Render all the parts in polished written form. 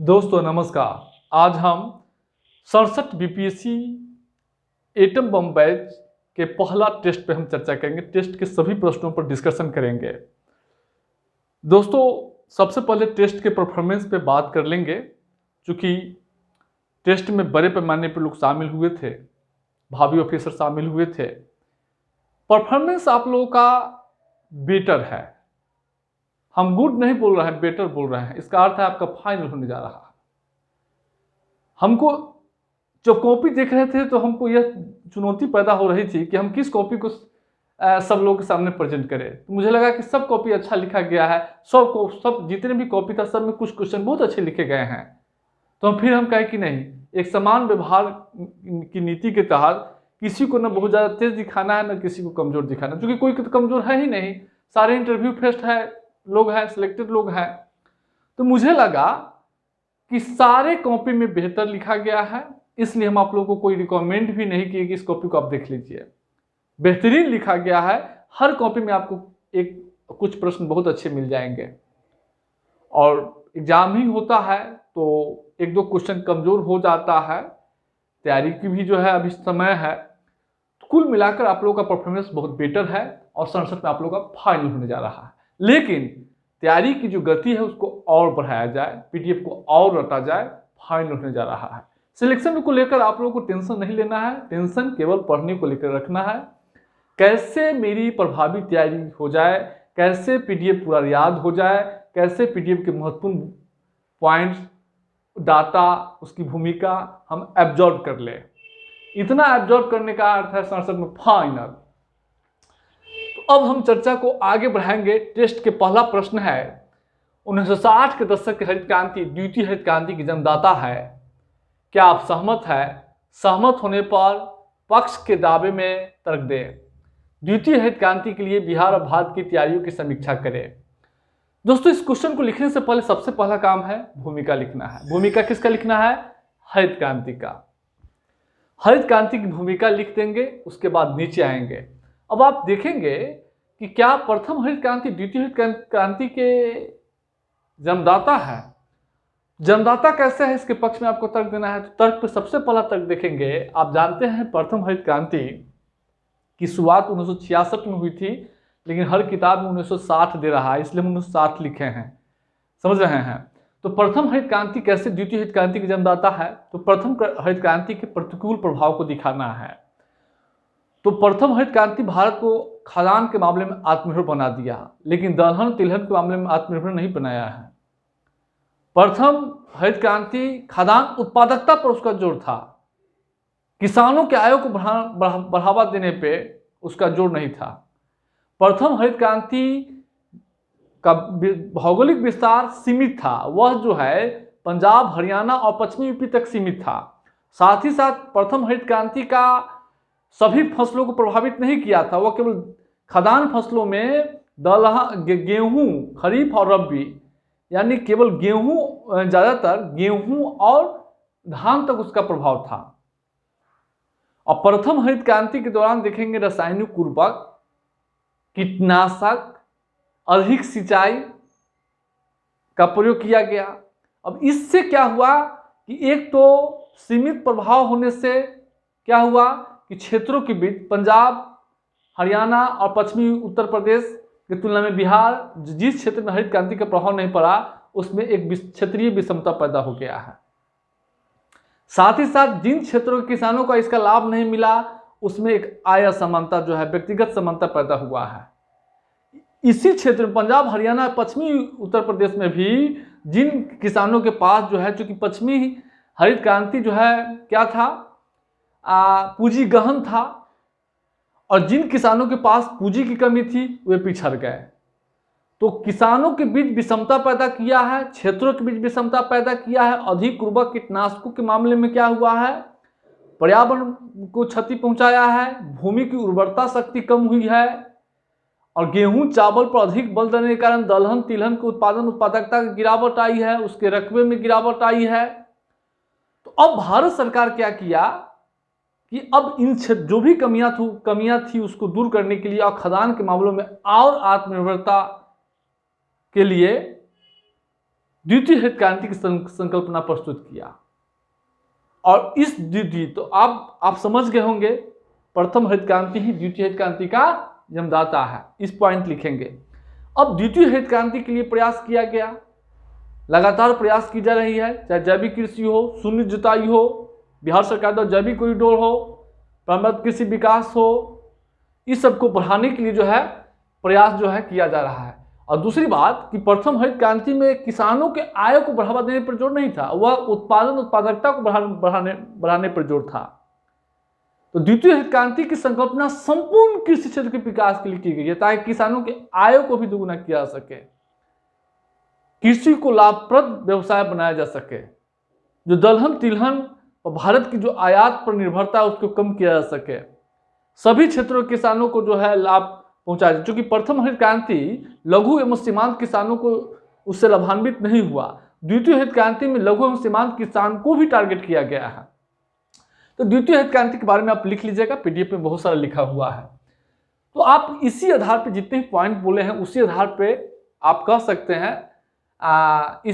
दोस्तों नमस्कार। आज हम 67 बीपीएससी एटम बम बैच के पहला टेस्ट पे हम चर्चा करेंगे। टेस्ट के सभी प्रश्नों पर डिस्कशन करेंगे। दोस्तों सबसे पहले टेस्ट के परफॉर्मेंस पे बात कर लेंगे। चूँकि टेस्ट में बड़े पैमाने पर लोग शामिल हुए थे, भावी ऑफिसर शामिल हुए थे। परफॉर्मेंस आप लोगों का बेटर है। हम गुड नहीं बोल रहे हैं, बेटर बोल रहे हैं। इसका अर्थ है आपका फाइनल होने जा रहा है। हमको जब कॉपी देख रहे थे तो हमको यह चुनौती पैदा हो रही थी कि हम किस कॉपी को सब लोगों के सामने प्रेजेंट करें। तो मुझे लगा कि सब कॉपी अच्छा लिखा गया है, सब जितने भी कॉपी था सब में कुछ क्वेश्चन बहुत अच्छे लिखे गए हैं। तो फिर हम कहें कि नहीं, एक समान व्यवहार की नीति के तहत किसी को न बहुत ज़्यादा तेज दिखाना है, न किसी को कमज़ोर दिखाना। क्योंकि कोई तो कमज़ोर है ही नहीं, सारे इंटरव्यू फेस्ट है लोग हैं, सिलेक्टेड लोग हैं। तो मुझे लगा कि सारे कॉपी में बेहतर लिखा गया है, इसलिए हम आप लोगों को कोई रिकमेंड भी नहीं किए कि इस कॉपी को आप देख लीजिए। बेहतरीन लिखा गया है। हर कॉपी में आपको कुछ प्रश्न बहुत अच्छे मिल जाएंगे। और एग्जाम ही होता है तो एक दो क्वेश्चन कमज़ोर हो जाता है। तैयारी की भी जो है अभी समय है। कुल मिलाकर आप लोगों का परफॉर्मेंस बहुत बेटर है और 67 में आप लोगों का फाइनल होने जा रहा है। लेकिन तैयारी की जो गति है उसको और बढ़ाया जाए, पीडीएफ को और रटा जाए, फाइनल होने जा रहा है। सिलेक्शन को लेकर आप लोगों को टेंशन नहीं लेना है, टेंशन केवल पढ़ने को लेकर रखना है। कैसे मेरी प्रभावी तैयारी हो जाए, कैसे पीडीएफ पूरा याद हो जाए, कैसे पीडीएफ के महत्वपूर्ण पॉइंट्स, डाटा, उसकी भूमिका हम एब्जॉर्ब कर लें। इतना एब्जॉर्ब करने का अर्थ है 67 में फाइनल। तो अब हम चर्चा को आगे बढ़ाएंगे। टेस्ट के पहला प्रश्न है, 1960 के दशक के हरित क्रांति, द्वितीय हरित क्रांति की जन्मदाता है। क्या आप सहमत है? सहमत होने पर पक्ष के दावे में तर्क दें। द्वितीय हरित क्रांति के लिए बिहार और भारत की तैयारियों की समीक्षा करें। दोस्तों इस क्वेश्चन को लिखने से पहले सबसे पहला काम है भूमिका लिखना है। भूमिका किसका लिखना है? हरित क्रांति का। हरित क्रांति की भूमिका लिख देंगे, उसके बाद नीचे आएंगे। अब आप देखेंगे कि क्या प्रथम हरित क्रांति द्वितीय हरित क्रांति के जन्मदाता है। जन्मदाता कैसे है, इसके पक्ष में आपको तर्क देना है। तो तर्क पे सबसे पहला तर्क देखेंगे। आप जानते हैं प्रथम हरित क्रांति की शुरुआत 1966 में हुई थी, लेकिन हर किताब में 1960 दे रहा है, इसलिए हम 1960 लिखे हैं। समझ रहे हैं? तो प्रथम हरित क्रांति कैसे द्वितीय हरित क्रांति की जन्मदाता है? तो प्रथम हरित क्रांति के प्रतिकूल प्रभाव को दिखाना है। तो प्रथम हरित क्रांति भारत को खाद्यान्न के मामले में आत्मनिर्भर बना दिया, लेकिन दलहन तिलहन के मामले में आत्मनिर्भर नहीं बनाया है। प्रथम हरित क्रांति खाद्यान्न उत्पादकता पर उसका जोर था, किसानों के आय को बढ़ावा देने पे उसका जोर नहीं था। प्रथम हरित क्रांति का भौगोलिक विस्तार सीमित था, वह जो है पंजाब, हरियाणा और पश्चिमी यूपी तक सीमित था। साथ ही साथ प्रथम हरित क्रांति का सभी फसलों को प्रभावित नहीं किया था, वह केवल खाद्यान्न फसलों में गेहूं, खरीफ और रबी, यानी केवल गेहूं, ज़्यादातर गेहूं और धान तक उसका प्रभाव था। और प्रथम हरित क्रांति के दौरान देखेंगे रासायनिक उर्वरक, कीटनाशक, अधिक सिंचाई का प्रयोग किया गया। अब इससे क्या हुआ कि एक तो सीमित प्रभाव होने से क्या हुआ कि क्षेत्रों के बीच पंजाब, हरियाणा और पश्चिमी उत्तर प्रदेश की तुलना में बिहार, जिस क्षेत्र में हरित क्रांति का प्रभाव नहीं पड़ा, उसमें एक क्षेत्रीय विषमता पैदा हो गया है। साथ ही साथ जिन क्षेत्रों के किसानों को इसका लाभ नहीं मिला, उसमें एक आय असमानता जो है, व्यक्तिगत समानता पैदा हुआ है। इसी क्षेत्र में पंजाब, हरियाणा, पश्चिमी उत्तर प्रदेश में भी जिन किसानों के पास जो है, चूंकि पश्चिमी हरित क्रांति जो है क्या था, पूंजी गहन था, और जिन किसानों के पास पूंजी की कमी थी वे पिछड़ गए। तो किसानों के बीच विषमता पैदा किया है, क्षेत्रों के बीच विषमता पैदा किया है। अधिक उर्वरक कीटनाशकों के मामले में क्या हुआ है, पर्यावरण को क्षति पहुंचाया है, भूमि की उर्वरता शक्ति कम हुई है, और गेहूं चावल पर अधिक बल देने के कारण दलहन तिलहन के उत्पादकता की गिरावट आई है, उसके रकबे में गिरावट आई है। तो अब भारत सरकार क्या किया कि अब इन जो भी कमियां थी उसको दूर करने के लिए और खाद्यान्न के मामलों में और आत्मनिर्भरता के लिए द्वितीय हरित क्रांति की संकल्पना प्रस्तुत किया। और इस द्वितीय तो आप समझ गए होंगे, प्रथम हरित क्रांति ही द्वितीय हरित क्रांति का जन्मदाता है, इस पॉइंट लिखेंगे। अब द्वितीय हरित क्रांति के लिए प्रयास किया गया, लगातार प्रयास की जा रही है, चाहे जैविक कृषि हो, शून्य जुताई हो, बिहार सरकार द्वारा जैविक कॉरिडोर हो, परंपरागत कृषि विकास हो, इस सबको बढ़ाने के लिए जो है प्रयास जो है किया जा रहा है। और दूसरी बात कि प्रथम हरित क्रांति में किसानों के आय को बढ़ावा देने पर जोर नहीं था, वह उत्पादकता को बढ़ाने पर जोर था। तो द्वितीय हरित क्रांति की संकल्पना संपूर्ण कृषि क्षेत्र के विकास के लिए की गई है, ताकि किसानों के आय को भी दोगुना किया जा सके, कृषि को लाभप्रद व्यवसाय बनाया जा सके, जो दलहन तिलहन और भारत की जो आयात पर निर्भरता है उसको कम किया जा सके, सभी क्षेत्रों के किसानों को जो है लाभ पहुंचाया जाए। क्योंकि प्रथम हरित क्रांति लघु एवं सीमांत किसानों को उससे लाभान्वित नहीं हुआ, द्वितीय हरित क्रांति में लघु एवं सीमांत किसान को भी टारगेट किया गया है। तो द्वितीय हरित क्रांति के बारे में आप लिख लीजिएगा, पीडीएफ में बहुत सारा लिखा हुआ है। तो आप इसी आधार पर जितने पॉइंट बोले हैं उसी आधार पर आप कह सकते हैं,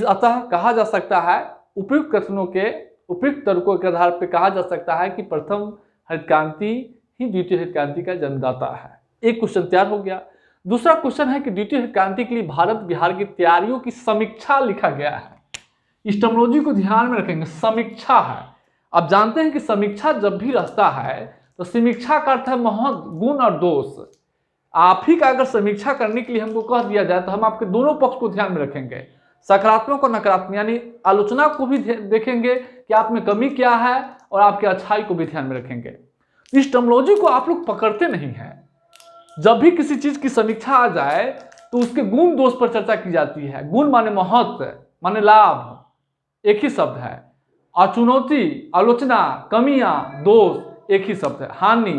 अतः कहा जा सकता है उपयुक्त कथनों के उपयुक्त तर्कों के आधार पर कहा जा सकता है कि प्रथम हरित क्रांति ही द्वितीय हरित क्रांति का जन्मदाता है। एक क्वेश्चन तैयार हो गया। दूसरा क्वेश्चन है कि द्वितीय हरित क्रांति के लिए भारत बिहार की तैयारियों की समीक्षा लिखा गया है। इस टर्मिनोलॉजी को ध्यान में रखेंगे, समीक्षा है। आप जानते हैं कि समीक्षा जब भी रहता है तो समीक्षा का अर्थ है महत्व, गुण और दोष। आप ही का अगर समीक्षा करने के लिए हमको कह दिया जाए तो हम आपके दोनों पक्ष को ध्यान में रखेंगे, सकारात्मक और नकारात्मक, यानी आलोचना को भी देखेंगे कि आप में कमी क्या है, और आपके अच्छाई को भी ध्यान में रखेंगे। इस टर्मिनोलॉजी को आप लोग पकड़ते नहीं हैं। जब भी किसी चीज की समीक्षा आ जाए तो उसके गुण दोष पर चर्चा की जाती है। गुण माने महत्व, माने लाभ, एक ही शब्द है, और चुनौती, आलोचना, कमियां, दोष एक ही शब्द है, हानि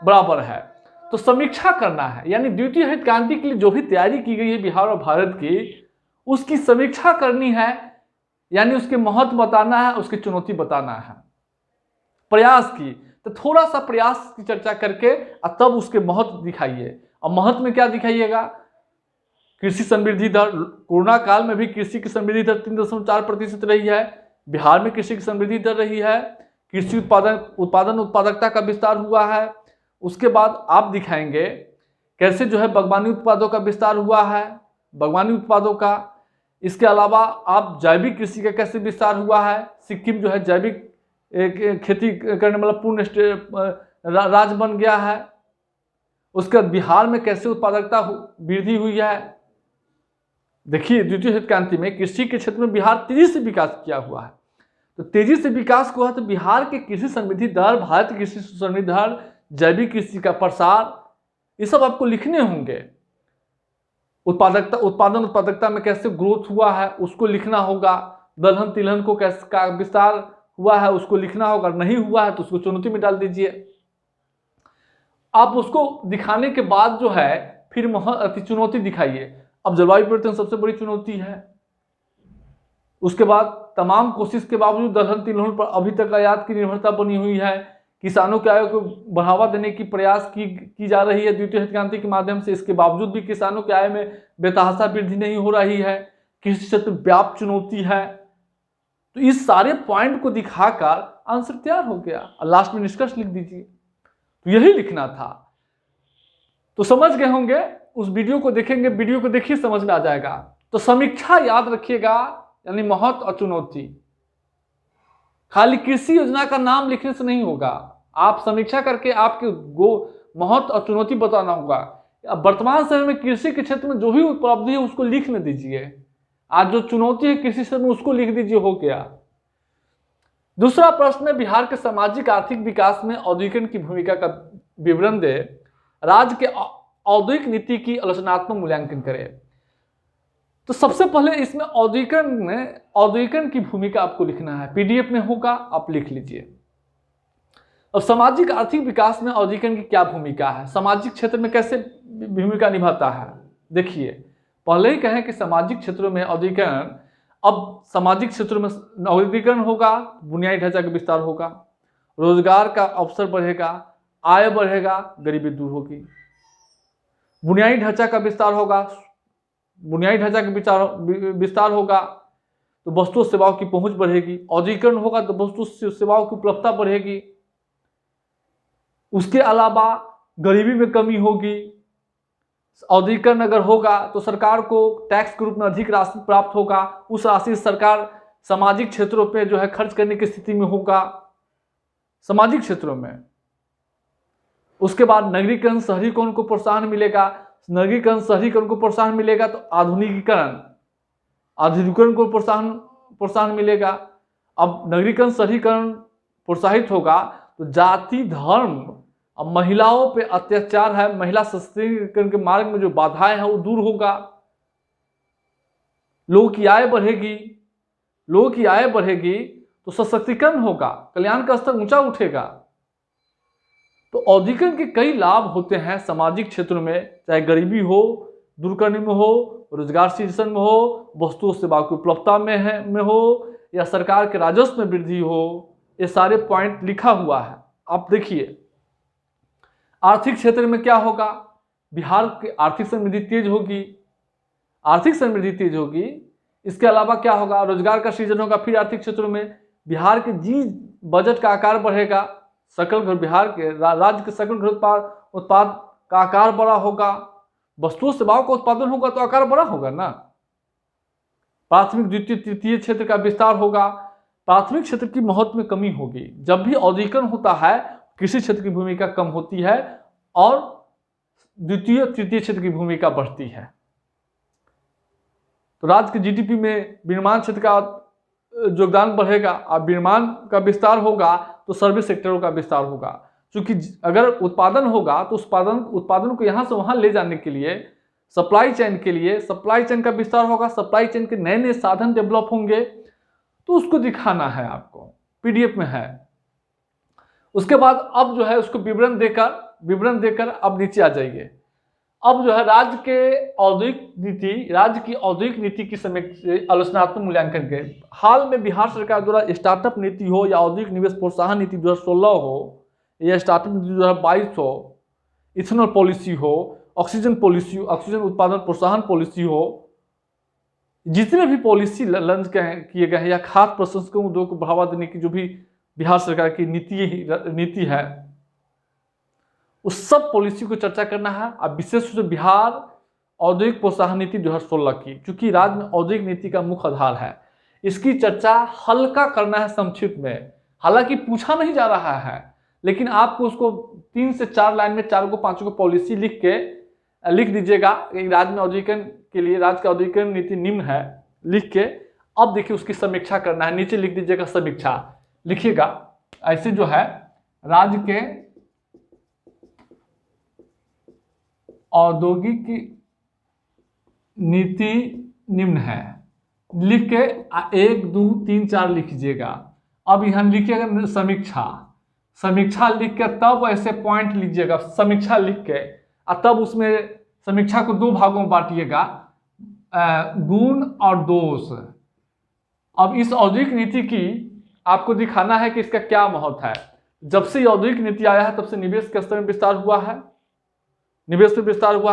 बराबर है। तो समीक्षा करना है, यानी द्वितीय हरित क्रांति के लिए जो भी तैयारी की गई है बिहार और भारत की, उसकी समीक्षा करनी है, यानी उसके महत्व बताना है, उसकी चुनौती बताना है। प्रयास की तो थोड़ा सा प्रयास की चर्चा करके और तब उसके महत्व दिखाइए। और महत्व में क्या दिखाइएगा? कृषि समृद्धि दर, कोरोना काल में भी कृषि की समृद्धि दर 3.4% रही है। बिहार में कृषि की समृद्धि दर रही है। कृषि उत्पादकता का विस्तार हुआ है। उसके बाद आप दिखाएंगे कैसे जो है बागवानी उत्पादों का विस्तार हुआ है, बागवानी उत्पादों का। इसके अलावा आप जैविक कृषि का कैसे विस्तार हुआ है। सिक्किम जो है जैविक खेती करने वाला पूर्ण राज्य बन गया है। उसके बाद बिहार में कैसे उत्पादकता वृद्धि हुई है। देखिए, द्वितीय हरित क्रांति में कृषि के क्षेत्र में बिहार तेजी से विकास किया हुआ है। तो तेजी से विकास हुआ तो बिहार के कृषि समृद्धि दर, भारत की कृषि समृद्धि दर, जैविक कृषि का प्रसार, ये सब आपको लिखने होंगे। उत्पादकता में कैसे ग्रोथ हुआ है उसको लिखना होगा। दलहन तिलहन को कैसे का विस्तार हुआ है उसको लिखना होगा। नहीं हुआ है तो उसको चुनौती में डाल दीजिए। आप उसको दिखाने के बाद जो है फिर चुनौती दिखाइए। अब जलवायु परिवर्तन सबसे बड़ी चुनौती है। उसके बाद तमाम कोशिश के बावजूद दलहन तिलहन पर अभी तक आयात की निर्भरता बनी हुई है। किसानों के आय को बढ़ावा देने की प्रयास की जा रही है द्वितीय हरित क्रांति के माध्यम से। इसके बावजूद भी किसानों के आय में बेतहाशा वृद्धि नहीं हो रही है। कृषि क्षेत्र व्यापक चुनौती है। तो इस सारे पॉइंट को दिखाकर आंसर तैयार हो गया और लास्ट में निष्कर्ष लिख दीजिए। तो यही लिखना था। तो समझ गए होंगे, उस वीडियो को देखेंगे, वीडियो को देखिए समझ में आ जाएगा। तो समीक्षा याद रखिएगा, यानी महत्व और चुनौती। खाली कृषि योजना का नाम लिखने से नहीं होगा, आप समीक्षा करके आपके महत्व और चुनौती बताना होगा। वर्तमान समय में कृषि के क्षेत्र में जो भी उपलब्धि है उसको लिखने दीजिए। आज जो चुनौती है कृषि क्षेत्र में उसको लिख दीजिए, हो गया। दूसरा प्रश्न है, बिहार के सामाजिक आर्थिक विकास में औद्योगिकरण की भूमिका का विवरण दे। राज्य के औद्योगिक नीति की आलोचनात्मक मूल्यांकन करें। तो सबसे पहले इसमें औद्योगिकरण की भूमिका आपको लिखना है। पीडीएफ में होगा, आप लिख लीजिए। अब सामाजिक आर्थिक विकास में औद्योगिकरण की क्या भूमिका है, सामाजिक क्षेत्र में कैसे भूमिका निभाता है। देखिए, पहले ही कहें कि सामाजिक क्षेत्रों में औद्योगिकरण, अब सामाजिक क्षेत्रों में औद्योगिकरण होगा, बुनियादी ढांचा का विस्तार होगा, रोजगार का अवसर बढ़ेगा, आय बढ़ेगा, गरीबी दूर होगी। बुनियादी ढांचा का विस्तार होगा, बुनियादी ढांचा का विस्तार होगा तो वस्तु सेवाओं की पहुंच बढ़ेगी। औद्योगिकरण होगा तो वस्तु सेवाओं की उपलब्धता बढ़ेगी। उसके अलावा गरीबी में कमी होगी। औद्योगिकरण अगर होगा तो सरकार को टैक्स के रूप में अधिक राशि प्राप्त होगा। उस राशि से सरकार सामाजिक क्षेत्रों पे जो है खर्च करने की स्थिति में होगा, सामाजिक क्षेत्रों में। उसके बाद नगरीकरण, शहरीकरण को प्रोत्साहन मिलेगा। नगरीकरण, शहरीकरण को प्रोत्साहन मिलेगा तो आधुनिकीकरण को प्रोत्साहन मिलेगा। अब नगरीकरण, शहरीकरण प्रोत्साहित होगा तो जाति, धर्म, अब महिलाओं पे अत्याचार है, महिला सशक्तिकरण के मार्ग में जो बाधाएं हैं वो दूर होगा। लोगों की आय बढ़ेगी, लोगों की आय बढ़ेगी तो सशक्तिकरण होगा, कल्याण का स्तर ऊंचा उठेगा। तो औद्योगिकरण के कई लाभ होते हैं सामाजिक क्षेत्रों में, चाहे गरीबी हो दूर करने में हो, रोजगार सृजन में हो, वस्तु और सेवा की उपलब्धता में हो, या सरकार के राजस्व में वृद्धि हो। ये सारे पॉइंट लिखा हुआ है। आप देखिए आर्थिक क्षेत्र में क्या होगा, बिहार की आर्थिक समृद्धि तेज होगी, आर्थिक समृद्धि तेज होगी। इसके अलावा क्या होगा, रोजगार का सृजन होगा। फिर आर्थिक क्षेत्रों में बिहार के बजट का आकार बढ़ेगा, सकल घर बिहार के राज्य के सकल घर उत्पाद का आकार बड़ा होगा। वस्तुओं सेवाओं का उत्पादन होगा तो आकार बड़ा होगा ना। प्राथमिक, द्वितीय, तृतीय क्षेत्र का विस्तार होगा। प्राथमिक क्षेत्र की महत्व में कमी होगी। जब भी औद्योगिकरण होता है कृषि क्षेत्र की भूमिका कम होती है और द्वितीय, तृतीय क्षेत्र की भूमिका बढ़ती है। तो राज्य के जीडीपी में विनिर्माण क्षेत्र का योगदान बढ़ेगा। अब विनिर्माण का विस्तार होगा तो सर्विस सेक्टरों का विस्तार होगा। क्योंकि अगर उत्पादन होगा तो उत्पादन को यहाँ से वहाँ ले जाने के लिए सप्लाई चेन का विस्तार होगा। सप्लाई चेन के नए नए साधन डेवलप होंगे तो उसको दिखाना है, आपको पीडीएफ में है। उसके बाद अब जो है उसको विवरण देकर अब नीचे आ जाइए। अब जो है राज्य की औद्योगिक नीति की आलोचनात्मक मूल्यांकन के हाल में बिहार सरकार द्वारा स्टार्टअप नीति हो या औद्योगिक निवेश प्रोत्साहन नीति 2016 हो या स्टार्टअप नीति 2022 हो, इथेनॉल पॉलिसी हो, ऑक्सीजन उत्पादन प्रोत्साहन पॉलिसी हो, जितने भी पॉलिसी लॉन्च किए गए हैं या खाद्य प्रसंस्करण उद्योग को बढ़ावा देने की जो भी बिहार सरकार की नीति है, उस सब पॉलिसी को चर्चा करना है। अब विशेष रूप से बिहार औद्योगिक प्रोत्साहन नीति 2016 की, क्योंकि राज्य में औद्योगिक नीति का मुख्य आधार है, इसकी चर्चा हल्का करना है संक्षिप्त में। हालांकि पूछा नहीं जा रहा है, लेकिन आपको उसको 3 से 4 लाइन में 4 को 5 को पॉलिसी लिख दीजिएगा। राज्य में औद्योगिकरण के लिए राज्य का औद्योगिकरण नीति निम्न है, लिख के अब देखिए उसकी समीक्षा करना है। नीचे लिख दीजिएगा समीक्षा, लिखिएगा ऐसे जो है राज्य के औद्योगिक नीति निम्न है, लिख के 1 2 3 4 लिखिएगा। अब यहाँ लिखिएगा समीक्षा लिख के तब ऐसे पॉइंट लीजिएगा, समीक्षा लिख के और तब उसमें समीक्षा को 2 भागों में बांटिएगा, गुण और दोष। अब इस औद्योगिक नीति की आपको दिखाना है कि इसका क्या महत्व है। जब से औद्योगिक नीति आया है तब से निवेश के स्तर में विस्तार हुआ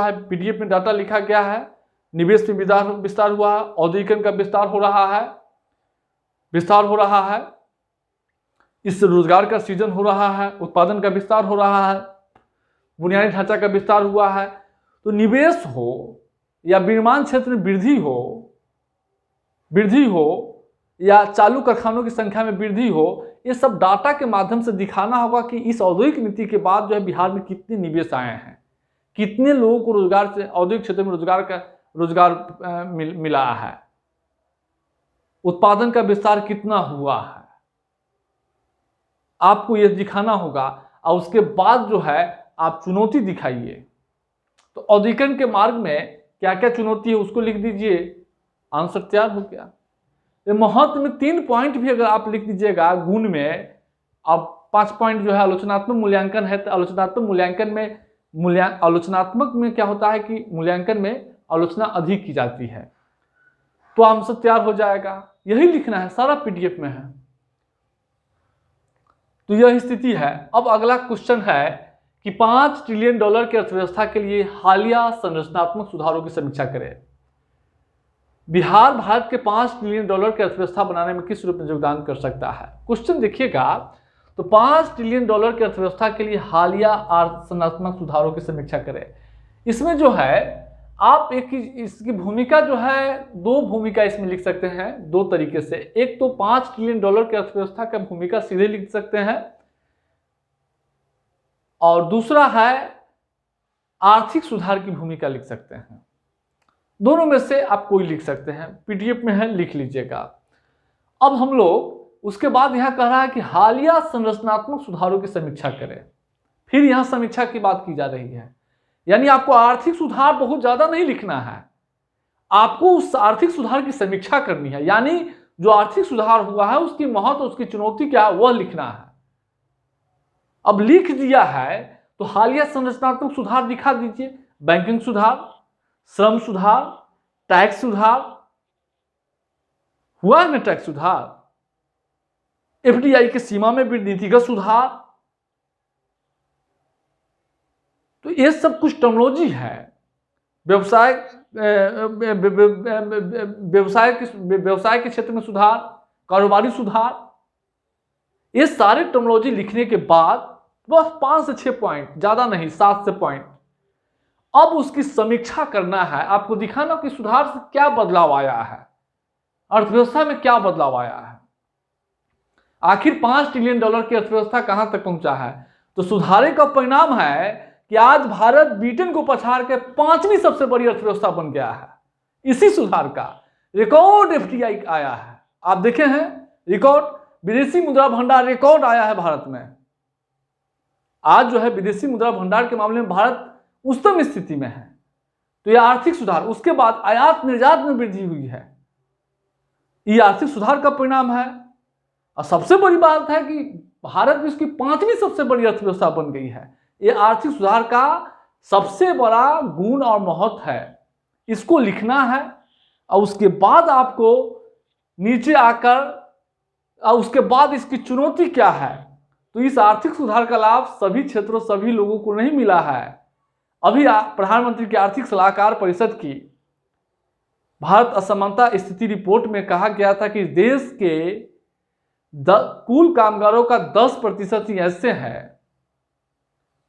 है, पीडीएफ में डाटा लिखा गया है। निवेश में विस्तार हुआ है, औद्योगिकरण का विस्तार हो रहा है, इससे रोजगार का सृजन हो रहा है, उत्पादन का विस्तार हो रहा है, बुनियादी ढांचा का विस्तार हुआ है। तो निवेश हो या विनिर्माण क्षेत्र में वृद्धि हो या चालू कारखानों की संख्या में वृद्धि हो, ये सब डाटा के माध्यम से दिखाना होगा कि इस औद्योगिक नीति के बाद जो है बिहार में कितने निवेश आए हैं, कितने लोगों को रोजगार से औद्योगिक क्षेत्र में रोजगार मिला है, उत्पादन का विस्तार कितना हुआ है, आपको यह दिखाना होगा। और उसके बाद जो है आप चुनौती दिखाइए। तो औद्योगिकरण के मार्ग में क्या क्या चुनौती है उसको लिख दीजिए, आंसर तैयार हो गया। ये महत्व में 3 पॉइंट भी अगर आप लिख दीजिएगा गुण में, अब 5 पॉइंट जो है आलोचनात्मक मूल्यांकन है। तो आलोचनात्मक में क्या होता है कि मूल्यांकन में आलोचना अधिक की जाती है, तो आंसर तैयार हो जाएगा। यही लिखना है, सारा पीडीएफ में है। तो यह स्थिति है। अब अगला क्वेश्चन है कि $5 ट्रिलियन की अर्थव्यवस्था के लिए हालिया संरचनात्मक सुधारों की समीक्षा करें। बिहार भारत के $5 ट्रिलियन की अर्थव्यवस्था बनाने में किस रूप में योगदान कर सकता है? क्वेश्चन देखिएगा, तो $5 ट्रिलियन की अर्थव्यवस्था के लिए हालिया संरचनात्मक सुधारों की समीक्षा करें। इसमें जो है आप इसकी भूमिका जो है, दो भूमिका इसमें लिख सकते हैं दो तरीके से। एक तो $5 ट्रिलियन की अर्थव्यवस्था का भूमिका सीधे लिख सकते हैं, और दूसरा है आर्थिक सुधार की भूमिका लिख सकते हैं। दोनों में से आप कोई लिख सकते हैं, पीडीएफ में है, लिख लीजिएगा। अब हम लोग उसके बाद यहां कह रहा है कि हालिया संरचनात्मक सुधारों की समीक्षा करें। फिर यहां समीक्षा की बात की जा रही है, यानी आपको आर्थिक सुधार बहुत ज्यादा नहीं लिखना है, आपको उस आर्थिक सुधार की समीक्षा करनी है, यानी जो आर्थिक सुधार हुआ है उसकी महत्व, उसकी चुनौती क्या है, वह लिखना है। अब लिख दिया है तो हालिया संरचनात्मक सुधार दिखा दीजिए। बैंकिंग सुधार, श्रम सुधार, टैक्स सुधार हुआ है ना, टैक्स सुधार, एफडीआई की सीमा में भी नीतिगत सुधार। तो ये सब कुछ टर्मिनोलॉजी है। व्यवसाय के क्षेत्र में सुधार, कारोबारी सुधार, ये सारे टर्मिनोलॉजी लिखने के बाद बस 5 से 6 पॉइंट, ज्यादा नहीं, 7 से पॉइंट। अब उसकी समीक्षा करना है, आपको दिखाना कि सुधार से क्या बदलाव आया है, अर्थव्यवस्था में क्या बदलाव आया है, आखिर $5 ट्रिलियन की अर्थव्यवस्था कहां तक पहुंचा है। तो सुधारे का परिणाम है कि आज भारत ब्रिटेन को पछाड़ के 5वीं सबसे बड़ी अर्थव्यवस्था बन गया है। इसी सुधार का रिकॉर्ड एफडीआई आया है, आप देखे हैं रिकॉर्ड, विदेशी मुद्रा भंडार रिकॉर्ड आया है भारत में। आज जो है विदेशी मुद्रा भंडार के मामले में भारत उच्चतम स्थिति में है। तो यह आर्थिक सुधार, उसके बाद आयात निर्यात में वृद्धि हुई है, यह आर्थिक सुधार का परिणाम है। और सबसे बड़ी बात है कि भारत विश्व की 5वीं सबसे बड़ी अर्थव्यवस्था बन गई है। यह आर्थिक सुधार का सबसे बड़ा गुण और महत्व है, इसको लिखना है। और उसके बाद आपको नीचे आकर, और उसके बाद इसकी चुनौती क्या है। तो इस आर्थिक सुधार का लाभ सभी क्षेत्रों, सभी लोगों को नहीं मिला है। अभी प्रधानमंत्री की आर्थिक सलाहकार परिषद की भारत असमानता स्थिति रिपोर्ट में कहा गया था कि देश के कुल कामगारों का 10% ही ऐसे हैं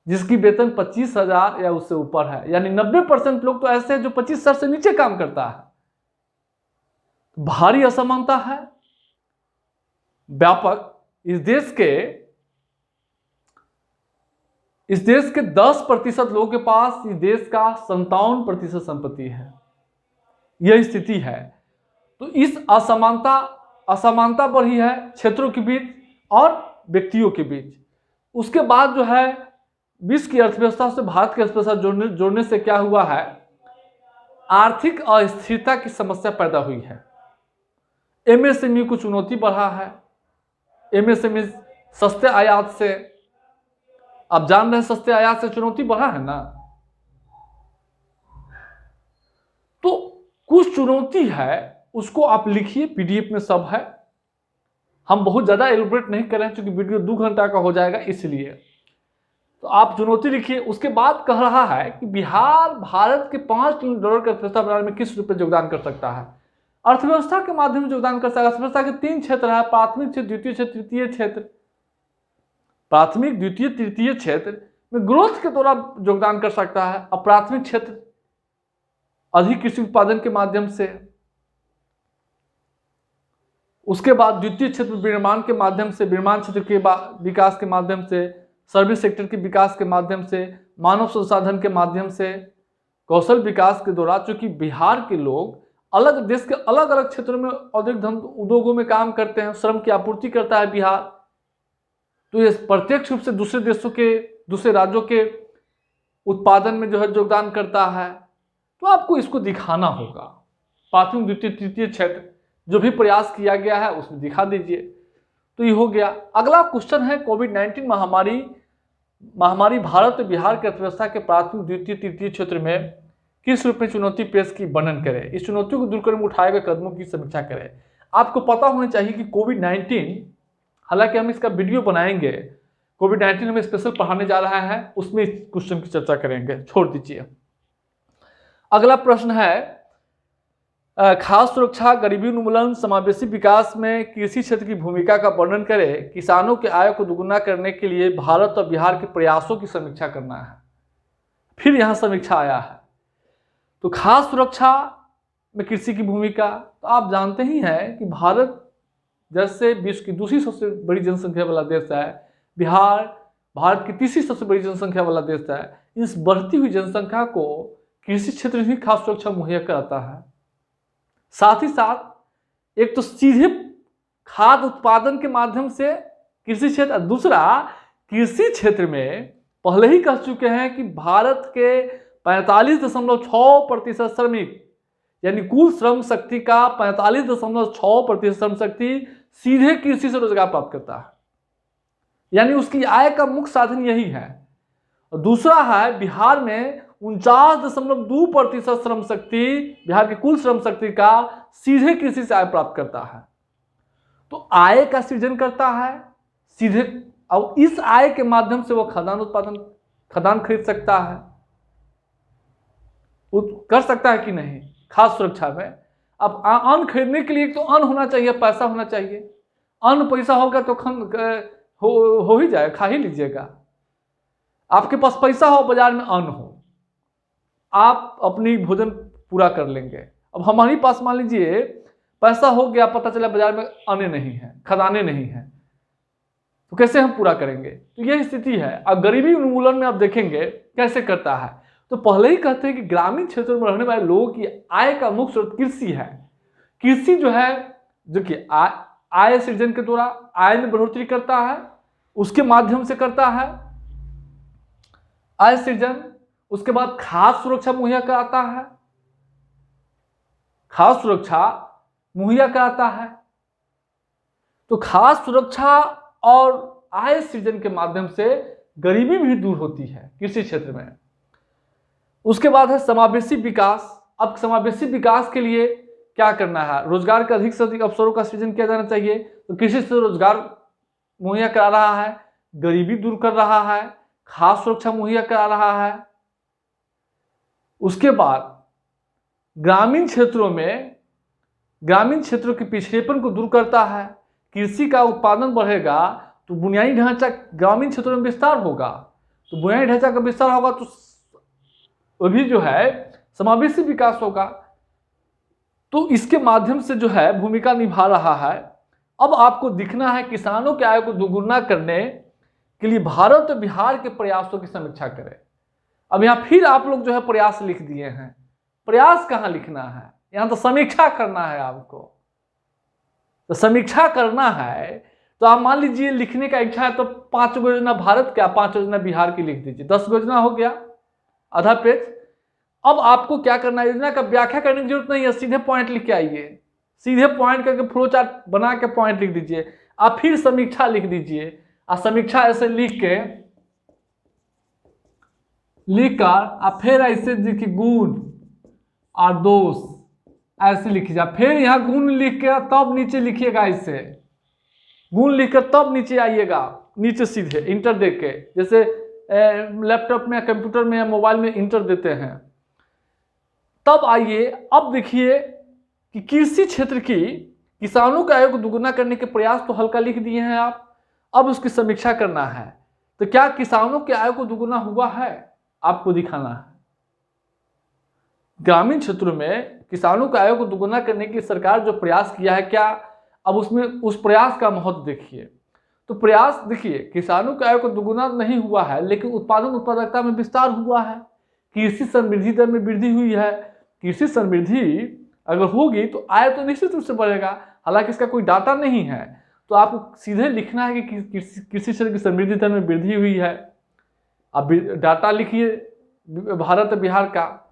जिसकी वेतन 25,000 या उससे ऊपर है, यानी 90% लोग तो ऐसे हैं जो 25,000 से नीचे काम करता है। भारी असमानता है, व्यापक। इस देश के 10% लोगों के पास इस देश का 57% संपत्ति है, यह स्थिति है। तो इस असमानता बढ़ी है क्षेत्रों के बीच और व्यक्तियों के बीच। उसके बाद जो है विश्व की अर्थव्यवस्था से भारत की अर्थव्यवस्था जोड़ने से क्या हुआ है, आर्थिक अस्थिरता की समस्या पैदा हुई है। एमएसएमई को चुनौती बढ़ा है। एमएसएमई सस्ते आयात से, आप जान रहे हैं सस्ते आयात से चुनौती बढ़ा है ना। तो कुछ चुनौती है, उसको आप लिखिए, पीडीएफ में सब है। हम बहुत ज्यादा एलोबरेट नहीं कर रहे हैं क्योंकि वीडियो 2 घंटा का हो जाएगा, इसलिए। तो आप चुनौती लिखिए। उसके बाद कह रहा है कि बिहार भारत के $5 ट्रिलियन की अर्थव्यवस्था बनाने में किस रूप में योगदान कर सकता है। अर्थव्यवस्था के माध्यम से योगदान कर सकता है। अर्थव्यवस्था के 3 क्षेत्र है, प्राथमिक क्षेत्र, द्वितीय क्षेत्र, तृतीय क्षेत्र। प्राथमिक, द्वितीय, तृतीय क्षेत्र में ग्रोथ के द्वारा योगदान कर सकता है। अप्राथमिक क्षेत्र अधिक कृषि उत्पादन के माध्यम से, उसके बाद द्वितीय क्षेत्र विनिर्माण के माध्यम से, विनिर्माण क्षेत्र के विकास के माध्यम से, सर्विस सेक्टर के विकास के माध्यम से, मानव संसाधन के माध्यम से, कौशल विकास के द्वारा। चूंकि बिहार के लोग अलग देश के अलग अलग क्षेत्रों में औद्योगिक उद्योगों में काम करते हैं, श्रम की आपूर्ति करता है बिहार। तो ये प्रत्यक्ष रूप से दूसरे देशों के, दूसरे राज्यों के उत्पादन में जो है योगदान करता है। तो आपको इसको दिखाना होगा, प्राथमिक, द्वितीय, तृतीय क्षेत्र जो भी प्रयास किया गया है उसमें दिखा दीजिए। तो ये हो गया। अगला क्वेश्चन है, कोविड-19 महामारी भारत और बिहार की अर्थव्यवस्था के प्राथमिक, द्वितीय, तृतीय क्षेत्र में किस रूप में चुनौती पेश की, वर्णन करें। इस चुनौतियों को दूर करने में उठाए गए कदमों की समीक्षा करें। आपको पता होना चाहिए कि कोविड-19, हालांकि हम इसका वीडियो बनाएंगे, कोविड-19 हमें स्पेशल पढ़ाने जा रहा है, उसमें इस क्वेश्चन की चर्चा करेंगे, छोड़ दीजिए। अगला प्रश्न है, खास सुरक्षा, गरीबी उन्मूलन, समावेशी विकास में कृषि क्षेत्र की भूमिका का वर्णन करें। किसानों की आय को दोगुना करने के लिए भारत और बिहार के प्रयासों की समीक्षा करना है। फिर यहाँ समीक्षा आया है। तो खास सुरक्षा में कृषि की भूमिका, तो आप जानते ही हैं कि भारत जैसे विश्व की दूसरी सबसे बड़ी जनसंख्या वाला देश है, बिहार भारत की तीसरी सबसे बड़ी जनसंख्या वाला देश है। इस बढ़ती हुई जनसंख्या को कृषि क्षेत्र ही खास सुरक्षा मुहैया कराता है। साथ ही साथ एक तो सीधे खाद्य उत्पादन के माध्यम से कृषि क्षेत्र, दूसरा कृषि क्षेत्र में पहले ही कह चुके हैं कि भारत के 45.6% श्रमिक, यानी कुल श्रम शक्ति का 45.6% श्रम शक्ति सीधे कृषि से रोजगार प्राप्त करता है, यानी उसकी आय का मुख्य साधन यही है। और दूसरा है बिहार में 49.2% श्रम शक्ति, बिहार की कुल श्रम शक्ति का सीधे कृषि से आय प्राप्त करता है। तो आय का सृजन करता है सीधे, और इस आय के माध्यम से वो खदान खरीद सकता है, कर सकता है कि नहीं खास सुरक्षा में। अब अन्न खरीदने के लिए तो अन्न होना चाहिए, पैसा होना चाहिए। अन्न पैसा होगा तो हो ही जाएगा, खा ही लीजिएगा। आपके पास पैसा हो, बाजार में अन्न हो, आप अपनी भोजन पूरा कर लेंगे। अब हमारे पास मान लीजिए पैसा हो गया, पता चला बाजार में अन्न नहीं है, खदानें नहीं है, तो कैसे हम पूरा करेंगे? तो यही स्थिति है। अब गरीबी उन्मूलन में आप देखेंगे कैसे करता है। तो पहले ही कहते हैं कि ग्रामीण क्षेत्रों में रहने वाले लोगों की आय का मुख्य स्रोत कृषि है। कृषि जो है, जो कि आय सृजन के द्वारा आय में बढ़ोतरी करता है, उसके माध्यम से करता है आय सृजन। उसके बाद खाद्य सुरक्षा मुहैया कराता है, खाद्य सुरक्षा मुहैया कराता है। तो खाद्य सुरक्षा और आय सृजन के माध्यम से गरीबी भी दूर होती है कृषि क्षेत्र में। उसके बाद है समावेशी विकास। अब समावेशी विकास के लिए क्या करना है? रोजगार के अधिक से अधिक अवसरों का सृजन किया जाना चाहिए। तो कृषि से रोजगार मुहैया करा रहा है, गरीबी दूर कर रहा है, खाद्य सुरक्षा मुहैया करा रहा है। उसके बाद ग्रामीण क्षेत्रों के पिछड़ेपन को दूर करता है। कृषि का उत्पादन बढ़ेगा तो बुनियादी ढांचा ग्रामीण क्षेत्रों में विस्तार होगा, तो बुनियादी ढांचा का विस्तार होगा तो वो भी जो है समावेशी विकास होगा। तो इसके माध्यम से जो है भूमिका निभा रहा है। अब आपको दिखना है किसानों की आय को दोगुना करने के लिए भारत और बिहार के प्रयासों की समीक्षा करें। अब यहाँ फिर आप लोग जो है प्रयास लिख दिए हैं। प्रयास कहाँ लिखना है? यहाँ तो समीक्षा करना है आपको। तो समीक्षा करना है तो आप मान लीजिए लिखने का इच्छा है तो 5 योजना भारत का, 5 योजना बिहार की लिख दीजिए, 10 योजना हो गया, आधा पेज। अब आपको क्या करना है? योजना का व्याख्या करने की जरूरत नहीं है, सीधे पॉइंट लिख के आइए, सीधे पॉइंट करके फ्लो चार्ट बना के पॉइंट लिख दीजिए। आप फिर समीक्षा लिख दीजिए, और समीक्षा ऐसे लिख कर आप फिर ऐसे देखिए गुण और दोष ऐसे लिखिए। फिर यहाँ गुण लिख के तब नीचे लिखिएगा, ऐसे गुण लिखकर तब नीचे आइएगा, नीचे सीधे इंटर देख के, जैसे लैपटॉप में, कंप्यूटर में या मोबाइल में इंटर देते हैं, तब आइए। अब देखिए कि कृषि क्षेत्र की किसानों की आय को दुगुना करने के प्रयास तो हल्का लिख दिए हैं आप, अब उसकी समीक्षा करना है। तो क्या किसानों की आय को दुगुना हुआ है? आपको दिखाना है। ग्रामीण क्षेत्रों में किसानों की आय को दुगुना करने के लिए सरकार जो प्रयास किया है, क्या अब उसमें उस प्रयास का महत्व देखिए। तो प्रयास देखिए, किसानों की आय को दुगुना नहीं हुआ है, लेकिन उत्पादन उत्पादकता में विस्तार हुआ है, कृषि समृद्धि दर में वृद्धि हुई है। कृषि समृद्धि अगर होगी तो आय तो निश्चित रूप से बढ़ेगा। हालांकि इसका कोई डाटा नहीं है, तो आपको सीधे लिखना है कि कृषि क्षेत्र की समृद्धि दर में वृद्धि हुई है। अब डाटा लिखिए भारत बिहार का,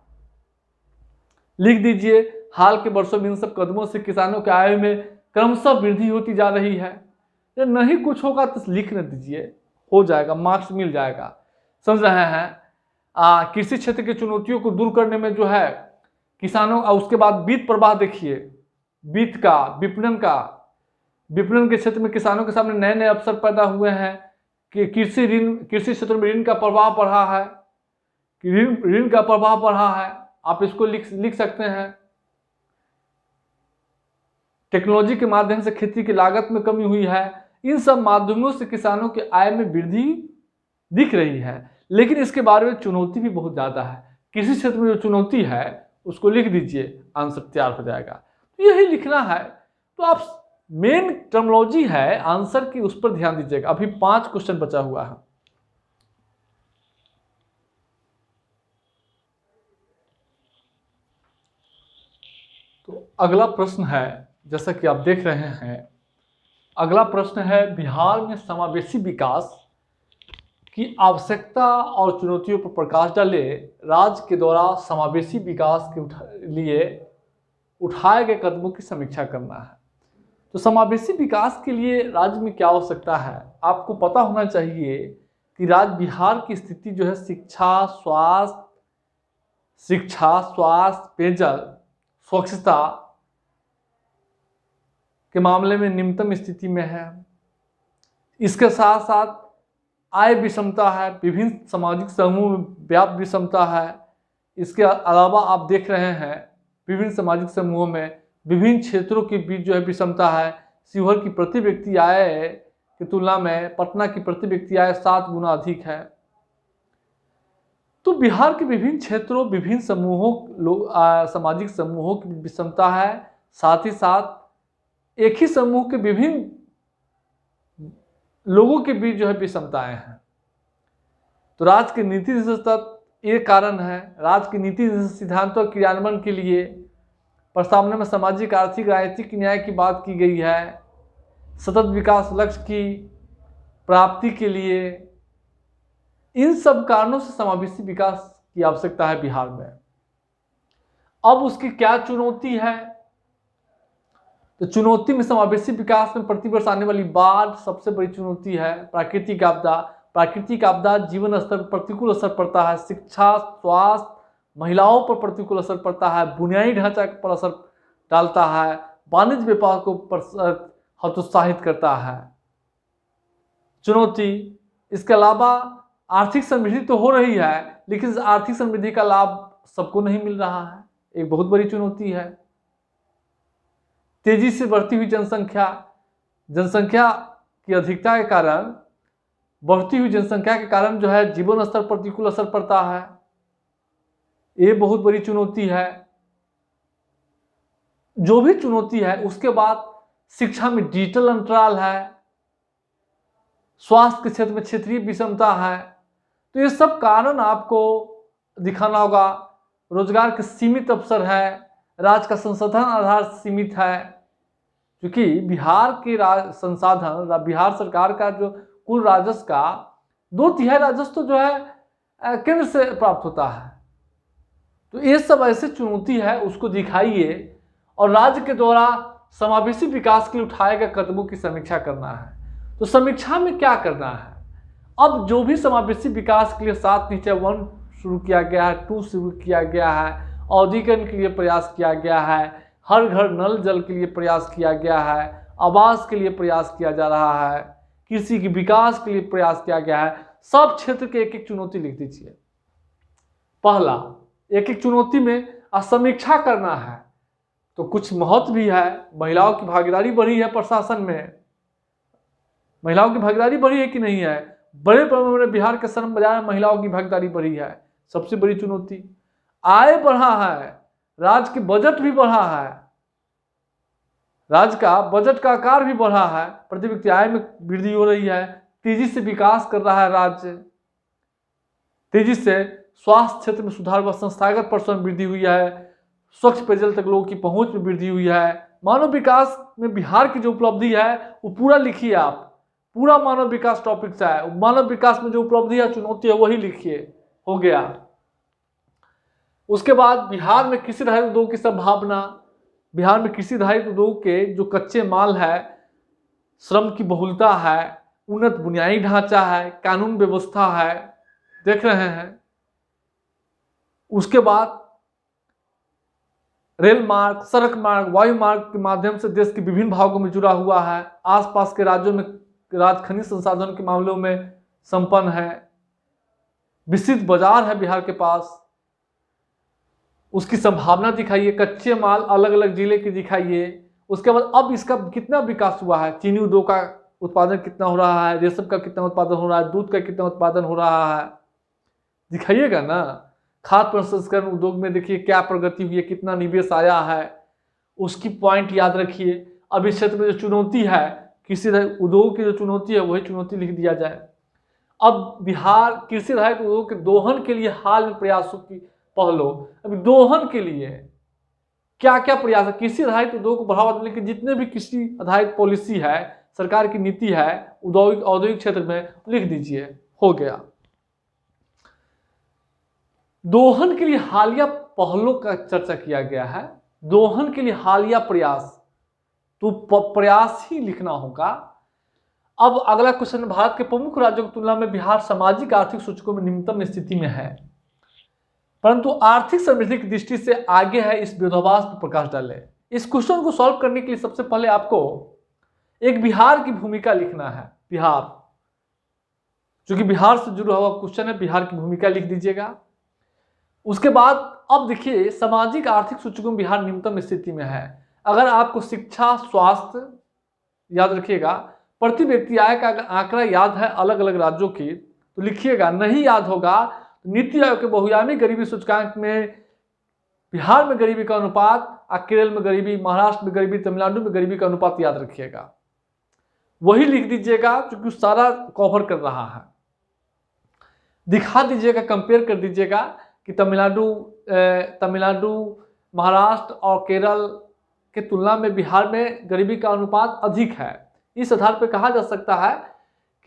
लिख दीजिए हाल के वर्षों में इन सब कदमों से किसानों की आय में क्रमशः वृद्धि होती जा रही है। नहीं कुछ होगा तो लिख न दीजिए, हो जाएगा, मार्क्स मिल जाएगा। समझ रहे हैं? कृषि क्षेत्र की चुनौतियों को दूर करने में जो है किसानों, उसके बाद वित्त प्रवाह देखिए, वित्त का, विपणन के क्षेत्र में किसानों के सामने नए नए अवसर पैदा हुए हैं कि कृषि क्षेत्र में ऋण का प्रभाव बढ़ा है, ऋण का प्रभाव बढ़ा है। आप इसको लिख सकते हैं। टेक्नोलॉजी के माध्यम से खेती की लागत में कमी हुई है। इन सब माध्यमों से किसानों के आय में वृद्धि दिख रही है, लेकिन इसके बारे में चुनौती भी बहुत ज़्यादा है। किसी क्षेत्र में जो चुनौती है उसको लिख दीजिए, आंसर तैयार हो जाएगा। तो यही लिखना है। तो आप मेन टर्मिनोलॉजी है आंसर की, उस पर ध्यान दीजिएगा। अभी 5 क्वेश्चन बचा हुआ है। तो अगला प्रश्न है, जैसा कि आप देख रहे हैं, अगला प्रश्न है बिहार में समावेशी विकास की आवश्यकता और चुनौतियों पर प्रकाश डाले। राज्य के द्वारा समावेशी विकास के लिए उठाए गए कदमों की समीक्षा करना है। तो समावेशी विकास के लिए राज्य में क्या आवश्यकता है, आपको पता होना चाहिए कि राज्य बिहार की स्थिति जो है शिक्षा, स्वास्थ्य, पेयजल, स्वच्छता के मामले में निम्नतम स्थिति में है। इसके साथ साथ आय विषमता है, विभिन्न सामाजिक समूह में व्याप्त विषमता है। इसके अलावा आप देख रहे हैं विभिन्न सामाजिक समूहों में विभिन्न क्षेत्रों के बीच जो है विषमता है। शिवहर की प्रति व्यक्ति आय की तुलना में पटना की प्रति व्यक्ति आय 7 गुना अधिक है। तो बिहार के विभिन्न क्षेत्रों, विभिन्न समूहों, सामाजिक समूहों की विषमता है। साथ ही साथ एक ही समूह के विभिन्न लोगों के बीच जो है विषमताएं हैं। तो राज्य के नीति निर्देश तत्व ये कारण है। राज्य की नीति निर्देश सिद्धांतों के क्रियान्वयन के लिए प्रस्तावना में सामाजिक, आर्थिक, राजनीतिक न्याय की बात की गई है। सतत विकास लक्ष्य की प्राप्ति के लिए इन सब कारणों से समावेशी विकास की आवश्यकता है बिहार में। अब उसकी क्या चुनौती है? तो चुनौती में समावेशी विकास में प्रतिवर्ष आने वाली बाढ़ सबसे बड़ी चुनौती है। प्राकृतिक आपदा जीवन स्तर पर प्रतिकूल असर पड़ता है। शिक्षा, स्वास्थ्य, महिलाओं पर प्रतिकूल असर पड़ता है। बुनियादी ढांचा पर असर डालता है। वाणिज्य व्यापार को हतोत्साहित करता है। चुनौती, इसके अलावा आर्थिक समृद्धि तो हो रही है, लेकिन आर्थिक समृद्धि का लाभ सबको नहीं मिल रहा है, एक बहुत बड़ी चुनौती है। तेजी से बढ़ती हुई जनसंख्या की अधिकता के कारण, बढ़ती हुई जनसंख्या के कारण जो है जीवन स्तर पर प्रतिकूल असर पड़ता है, ये बहुत बड़ी चुनौती है। जो भी चुनौती है, उसके बाद शिक्षा में डिजिटल अंतराल है, स्वास्थ्य के क्षेत्र में क्षेत्रीय विषमता है। तो ये सब कारण आपको दिखाना होगा। रोजगार के सीमित अवसर है, राज्य का संसाधन आधार सीमित है, क्योंकि बिहार के संसाधन, बिहार सरकार का जो कुल राजस्व का 2/3 राजस्व तो जो है केंद्र से प्राप्त होता है। तो ये सब ऐसे चुनौती है, उसको दिखाइए और राज्य के द्वारा समावेशी विकास के लिए उठाए गए कदमों की समीक्षा करना है। तो समीक्षा में क्या करना है? अब जो भी समावेशी विकास के लिए 7 नीचे 1 शुरू किया गया है, 2 शुरू किया गया है, औद्योगिकरण के लिए प्रयास किया गया है, हर घर नल जल के लिए प्रयास किया गया है, आवास के लिए प्रयास किया जा रहा है, कृषि के विकास के लिए प्रयास किया गया है। सब क्षेत्र के एक एक चुनौती लिख दीजिए। पहला, एक एक चुनौती में समीक्षा करना है। तो कुछ महत्व भी है। महिलाओं की भागीदारी बढ़ी है प्रशासन में, महिलाओं की भागीदारी बढ़ी है कि नहीं है? बड़े पैमाने में बिहार के श्रम बाजार में महिलाओं की भागीदारी बढ़ी है, सबसे बड़ी चुनौती। आय बढ़ा है, राज्य की बजट भी बढ़ा है, राज्य का बजट का आकार भी बढ़ा है, प्रति व्यक्ति आय में वृद्धि हो रही है, तेजी से विकास कर रहा है राज्य, तेजी से स्वास्थ्य क्षेत्र में सुधार व संस्थागत पर्सन वृद्धि हुई है, स्वच्छ पेयजल तक लोगों की पहुंच में वृद्धि हुई है। मानव विकास में बिहार की जो उपलब्धि है वो पूरा लिखिए आप, पूरा मानव विकास टॉपिक से है। मानव विकास में जो उपलब्धि है, चुनौती है, वही लिखिए, हो गया। उसके बाद बिहार में कृषि आधारित उद्योग की संभावना। बिहार में कृषि आधारित उद्योग के जो कच्चे माल है, श्रम की बहुलता है, उन्नत बुनियादी ढांचा है, कानून व्यवस्था है, देख रहे हैं। उसके बाद रेल मार्ग, सड़क मार्ग, वायु मार्ग के माध्यम से देश के विभिन्न भागों में जुड़ा हुआ है। आसपास के राज्यों में राज्य खनिज संसाधन के मामलों में संपन्न है। विस्तृत बाजार है बिहार के पास, उसकी संभावना दिखाइए। कच्चे माल अलग अलग जिले के दिखाइए, उसके बाद अब इसका कितना विकास हुआ है, चीनी उद्योग का उत्पादन कितना हो रहा है, रेशम का कितना उत्पादन हो रहा है, दूध का कितना उत्पादन हो रहा है, दिखाइएगा ना। खाद्य प्रसंस्करण उद्योग में देखिए क्या प्रगति हुई है, कितना निवेश आया है, उसकी पॉइंट याद रखिए। अब इस क्षेत्र में जो चुनौती है, कृषि उद्योग की जो चुनौती है वही चुनौती लिख दिया जाए। अब बिहार कृषि आधारित उद्योग के दोहन के लिए हाल में प्रयासों की पहलों, अभी दोहन के लिए क्या क्या प्रयास है, कृषि आधारित उद्योग को बढ़ावा देने के जितने भी कृषि आधारित पॉलिसी है, सरकार की नीति है औद्योगिक क्षेत्र में, लिख दीजिए, हो गया। दोहन के लिए हालिया पहलों का चर्चा किया गया है, दोहन के लिए हालिया प्रयास, तो प्रयास ही लिखना होगा। अब अगला क्वेश्चन, भारत के प्रमुख राज्यों की तुलना में बिहार सामाजिक आर्थिक सूचकों में निम्नतम स्थिति में है, परंतु आर्थिक समृद्धि की दृष्टि से आगे है, इस विरोधाभास पर प्रकाश डाले। इस क्वेश्चन को सॉल्व करने के लिए सबसे पहले आपको एक बिहार की भूमिका लिखना है। बिहार, क्योंकि बिहार से जुड़ा हुआ क्वेश्चन है, बिहार की भूमिका लिख दीजिएगा। उसके बाद अब देखिए सामाजिक आर्थिक सूचकों में बिहार निम्नतम स्थिति में है। अगर आपको शिक्षा, स्वास्थ्य याद रखिएगा, प्रति व्यक्ति आय का आंकड़ा याद है अलग अलग राज्यों की तो लिखिएगा, नहीं याद होगा तो नीति आयोग के बहुआयामी गरीबी सूचकांक में बिहार में गरीबी का अनुपात, केरल में गरीबी, महाराष्ट्र में गरीबी, तमिलनाडु में गरीबी का अनुपात याद रखिएगा, वही लिख दीजिएगा क्योंकि सारा कवर कर रहा है। दिखा दीजिएगा, कंपेयर कर दीजिएगा कि तमिलनाडु, महाराष्ट्र और केरल के तुलना में बिहार में गरीबी का अनुपात अधिक है। इस आधार पर कहा जा सकता है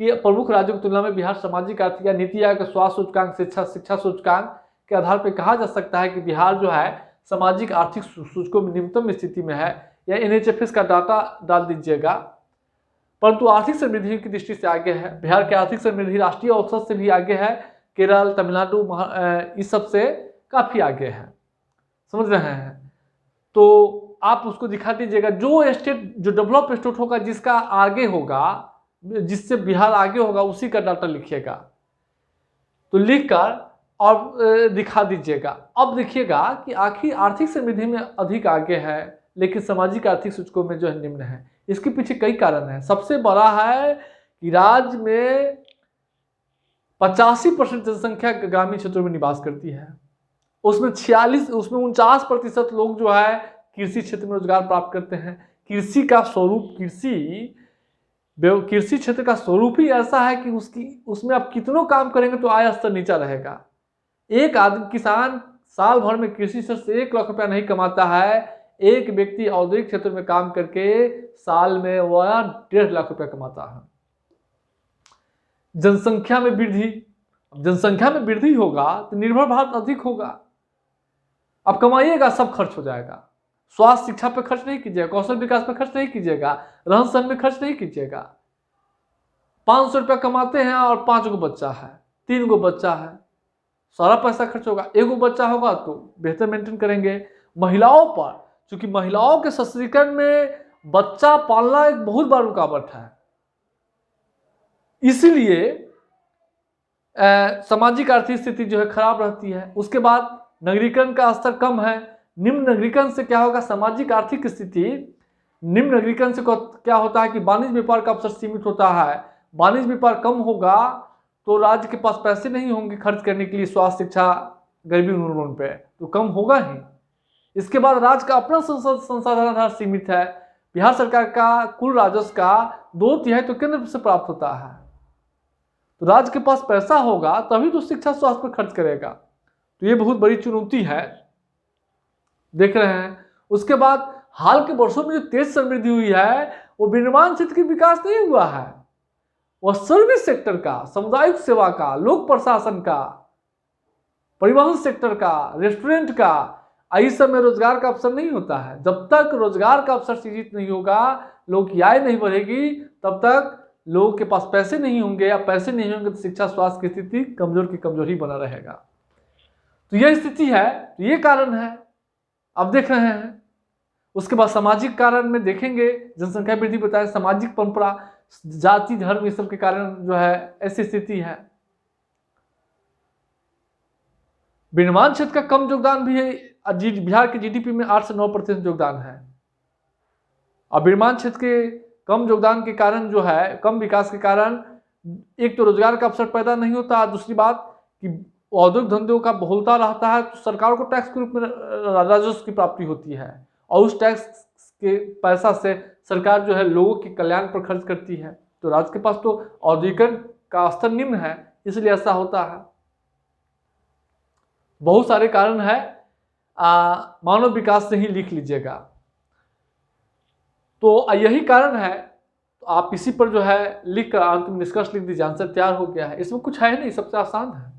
कि प्रमुख राज्यों की तुलना में बिहार सामाजिक आर्थिक या नीति आयोग के स्वास्थ्य सूचकांक, शिक्षा सूचकांक के आधार पर कहा जा सकता है कि बिहार जो है सामाजिक आर्थिक सूचकों में निम्नतम स्थिति में है, या NHFS का डाटा डाल दीजिएगा। परंतु आर्थिक समृद्धि की दृष्टि से आगे है, बिहार की आर्थिक समृद्धि राष्ट्रीय औसत से भी आगे है, केरल, तमिलनाडु, इस सब से काफी आगे है, समझ रहे हैं। तो आप उसको दिखा दीजिएगा, जो स्टेट, जो डेवलप स्टेट होगा, जिसका आगे होगा, जिससे बिहार आगे होगा, उसी का डाटा लिखिएगा। तो लिखकर और दिखा दीजिएगा। अब देखिएगा कि आखिर आर्थिक समृद्धि में अधिक आगे है लेकिन सामाजिक आर्थिक सूचकों में जो है निम्न है। इसके पीछे कई कारण हैं। सबसे बड़ा है कि राज्य में 85% जनसंख्या ग्रामीण क्षेत्रों में निवास करती है, उसमें 49% लोग जो है कृषि क्षेत्र में रोजगार प्राप्त करते हैं। कृषि का स्वरूप, कृषि क्षेत्र का स्वरूप ही ऐसा है कि उसमें आप कितनों काम करेंगे तो आय स्तर नीचा रहेगा। एक आदमी, किसान साल भर में कृषि क्षेत्र से 1 लाख रुपया नहीं कमाता है, एक व्यक्ति औद्योगिक क्षेत्र में काम करके साल में वह 1.5 लाख रुपया कमाता है। जनसंख्या में वृद्धि होगा तो निर्भर भारत अधिक होगा। अब कमाइएगा, सब खर्च हो जाएगा। स्वास्थ्य शिक्षा पे खर्च नहीं कीजिएगा, कौशल विकास पे खर्च नहीं कीजिएगा, रहन सहन में खर्च नहीं कीजिएगा। 500 रुपया कमाते हैं और 5 गो बच्चा है, 3 गो बच्चा है, सारा पैसा खर्च होगा। 1 गो बच्चा होगा तो बेहतर मेंटेन करेंगे। महिलाओं पर, क्योंकि महिलाओं के सशक्तिकरण में बच्चा पालना एक बहुत बड़ा रुकावट है, इसीलिए सामाजिक आर्थिक स्थिति जो है खराब रहती है। उसके बाद नगरीकरण का स्तर कम है। निम्न नगरीकरण से क्या होगा, सामाजिक आर्थिक स्थिति, निम्न नगरीकरण से क्या होता है कि वाणिज्य व्यापार का अवसर सीमित होता है। वाणिज्य व्यापार कम होगा तो राज्य के पास पैसे नहीं होंगे खर्च करने के लिए स्वास्थ्य, शिक्षा, गरीबी उन्मूलन पे, तो कम होगा ही। इसके बाद राज्य का अपना संसाधन आधार सीमित है। बिहार सरकार का कुल राजस्व का 2/3 तो केंद्र से प्राप्त होता है, तो राज्य के पास पैसा होगा तभी तो शिक्षा स्वास्थ्य पर खर्च करेगा। तो ये बहुत बड़ी चुनौती है, देख रहे हैं। उसके बाद हाल के वर्षों में जो तेज समृद्धि हुई है वो विनिर्माण क्षेत्र की विकास नहीं हुआ है, वह सर्विस सेक्टर का, सामुदायिक सेवा का, लोक प्रशासन का, परिवहन सेक्टर का, रेस्टोरेंट का, इस सब में रोजगार का अवसर नहीं होता है। जब तक रोजगार का अवसर सृजित नहीं होगा, लोग की आय नहीं बढ़ेगी, तब तक लोगों के पास पैसे नहीं होंगे, या पैसे नहीं होंगे तो शिक्षा स्वास्थ्य की स्थिति कमजोर की कमजोर ही बना रहेगा। तो यह स्थिति है, तो ये कारण है, अब देख रहे हैं। उसके बाद सामाजिक कारण में देखेंगे, जनसंख्या वृद्धि बताए, सामाजिक परंपरा, जाति, धर्म, इस सब के कारण जो है ऐसी स्थिति है। विनिर्माण क्षेत्र का कम योगदान भी है, बिहार के GDP में 8 से 9% योगदान है। और विनिर्माण क्षेत्र के कम योगदान के कारण जो है, कम विकास के कारण एक तो रोजगार का अवसर पैदा नहीं होता, दूसरी बात कि औद्योगिक धंधों का बहुलता रहता है तो सरकार को टैक्स के रूप में राजस्व की प्राप्ति होती है और उस टैक्स के पैसा से सरकार जो है लोगों के कल्याण पर खर्च करती है। तो राज्य के पास तो औद्योगिकरण का स्तर निम्न है, इसलिए ऐसा होता है। बहुत सारे कारण है, मानव विकास से ही लिख लीजिएगा। तो यही कारण है, तो आप इसी पर जो है लिख कर अंतिम निष्कर्ष लिख दीजिए, आंसर तैयार हो गया है। इसमें कुछ है नहीं, सबसे आसान है।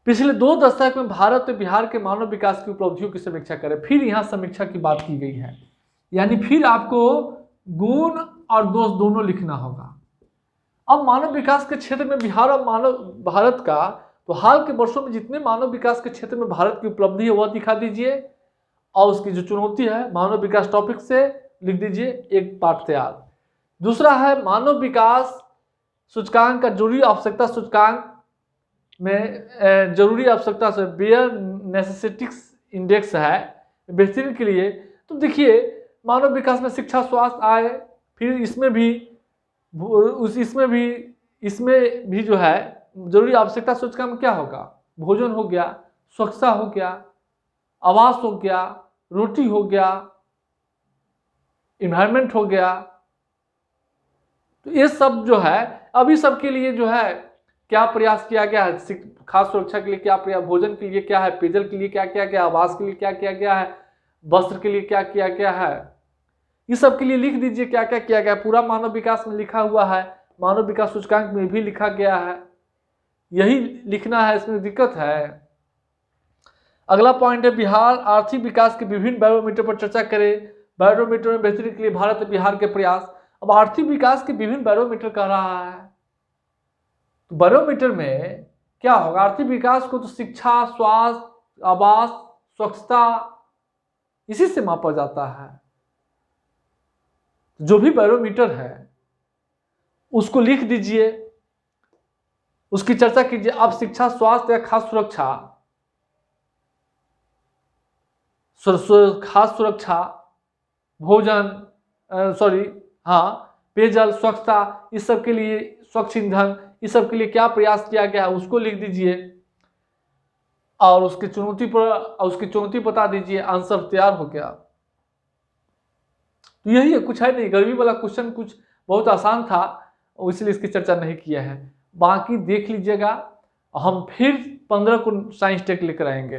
पिछले 2 दशक में भारत और बिहार के मानव विकास की उपलब्धियों की समीक्षा करें। फिर यहाँ समीक्षा की बात की गई है, यानी फिर आपको गुण और दोष दोनों लिखना होगा। अब मानव विकास के क्षेत्र में बिहार और भारत का, तो हाल के वर्षों में जितने मानव विकास के क्षेत्र में भारत की उपलब्धि है वह दिखा दीजिए, और उसकी जो चुनौती है मानव विकास टॉपिक से लिख दीजिए, एक पाठ तैयार। दूसरा है मानव विकास सूचकांक का जरूरी आवश्यकता सूचकांक में जरूरी आवश्यकता से बेयर नेसेसिटीज इंडेक्स है बेहतरीन के लिए। तो देखिए मानव विकास में शिक्षा, स्वास्थ्य, आय, फिर इसमें भी जो है जरूरी आवश्यकता सूचकांक में क्या होगा, भोजन हो गया, स्वच्छता हो गया, आवास हो गया, रोटी हो गया, इन्वायरमेंट हो गया। तो ये सब जो है, अभी सब के लिए जो है क्या प्रयास किया गया है, खास सुरक्षा के लिए क्या प्रयास, भोजन के लिए क्या है, पेयजल के लिए क्या किया गया, आवास के लिए क्या किया गया है, वस्त्र के लिए क्या किया गया है, ये सब के लिए लिख दीजिए क्या क्या किया गया। पूरा मानव विकास में लिखा हुआ है, मानव विकास सूचकांक में भी लिखा गया है, यही लिखना है, इसमें दिक्कत है। अगला पॉइंट है बिहार आर्थिक विकास के विभिन्न बैरोमीटर पर चर्चा करें। बैरोमीटर में बेहतरी के लिए भारत और बिहार के प्रयास। अब आर्थिक विकास के विभिन्न बैरोमीटर कह रहा है, तो बैरोमीटर में क्या होगा, आर्थिक विकास को तो शिक्षा, स्वास्थ्य, आवास, स्वच्छता इसी से मापा जाता है। जो भी बैरोमीटर है उसको लिख दीजिए, उसकी चर्चा कीजिए। अब शिक्षा, स्वास्थ्य या खास सुरक्षा, भोजन, पेयजल, स्वच्छता, इस सब के लिए, स्वच्छ ईंधन, इस सब के लिए क्या प्रयास किया गया है उसको लिख दीजिए और उसकी चुनौती बता दीजिए, आंसर तैयार हो गया। तो यही है, कुछ है नहीं। गर्मी वाला क्वेश्चन कुछ बहुत आसान था, इसलिए इसकी चर्चा नहीं किया है। बाकी देख लीजिएगा, हम फिर 15 को साइंस टेक लेकर आएंगे।